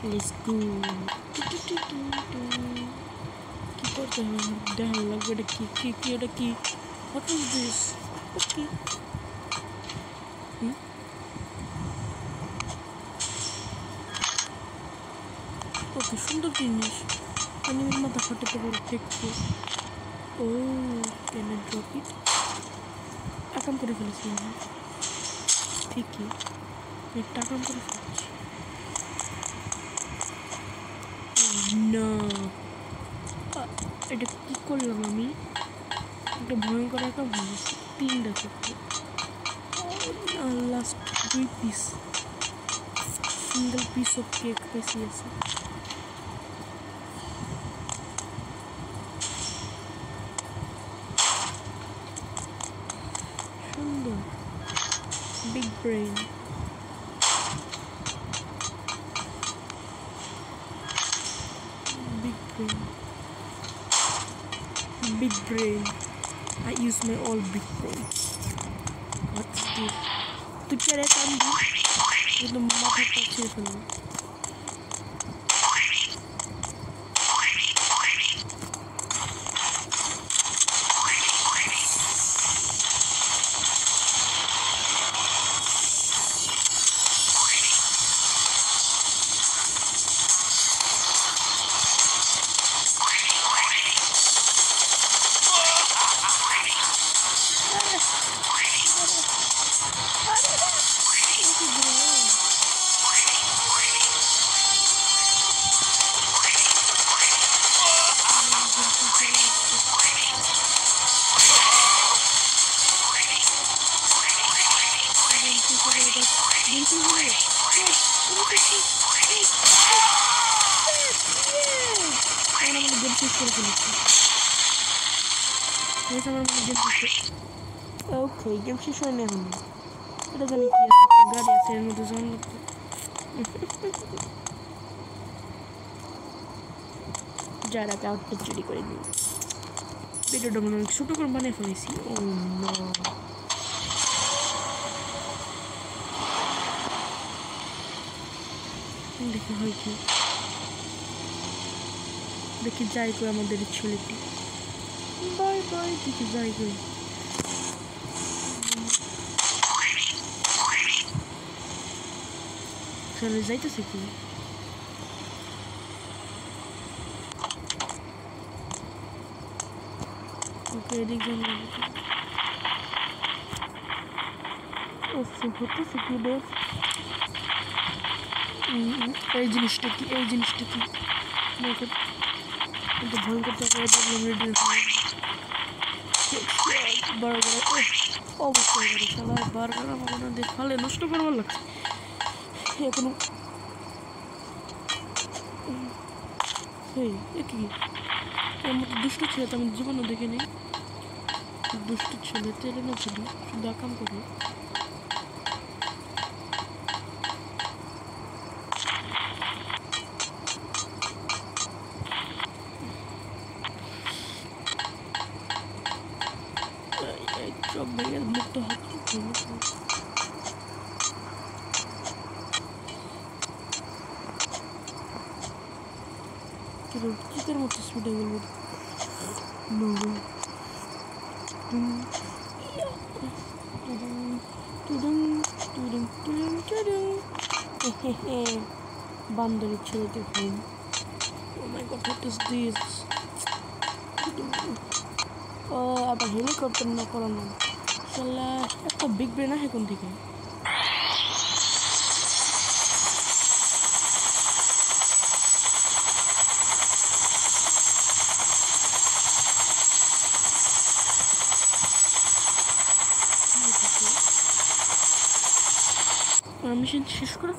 Let's go. কি করতে হবে দেখানো লাগবে এটা কি এটা কি হোয়াট ইজ দিস ওকে ওকে সুন্দর জিনিস আমি মাথা ফাটাতে পারি দেখবো ও ক্যান আই ড্রপ ইট আকাম করে ফেলেছি আমি ঠিকই একটা আকাম করে ফেলেছি না এটা কি করলাম আমি একটা ভয়ঙ্কর আকাম হয়েছে 3টা ক্ষেত্রে last 2 piece single piece of cake বেশি আছে সুন্দর big brain big brain I use my all big brain what's this tu kira kam di itu mama papa cefal Okay, game শেষ হয় না এখন এটা জানি কি আছে গাড়ি আছে এর মধ্যে যাওয়ার মতো যারা আউটটা চুরি করে নিই ভিডিওটা মনে হয় ছোটো করে বানিয়ে ফেলেছি ও নো দেখি হয় কি দেখি যাই করে আমাদের ছেলেটি বাই বাই দেখি যাই করে চলে যাইতেছে কি ওকে এদিক যাবো হতেছে কি বেশ এই জিনিসটা কি ভয়ঙ্কর অবশ্যই বারবার আমার না দেখালে নষ্ট করবার লাগছে এখনো কি এমন দুষ্ট ছেলে তো আমি জীবনও দেখিনি দুষ্ট ছেলে তেলে না ছিল শুধু আকাম করে চোখ ভেঙে মুক্ত হচ্ছে চিতের মতো স্পিডে গেল বান্দরের ছেলেকে phone oh my God what is this আবার হেলিকপ্টার না করানো শালা একটা বিগ ব্রেন আছে কোন থেকে মিশন শেষ করে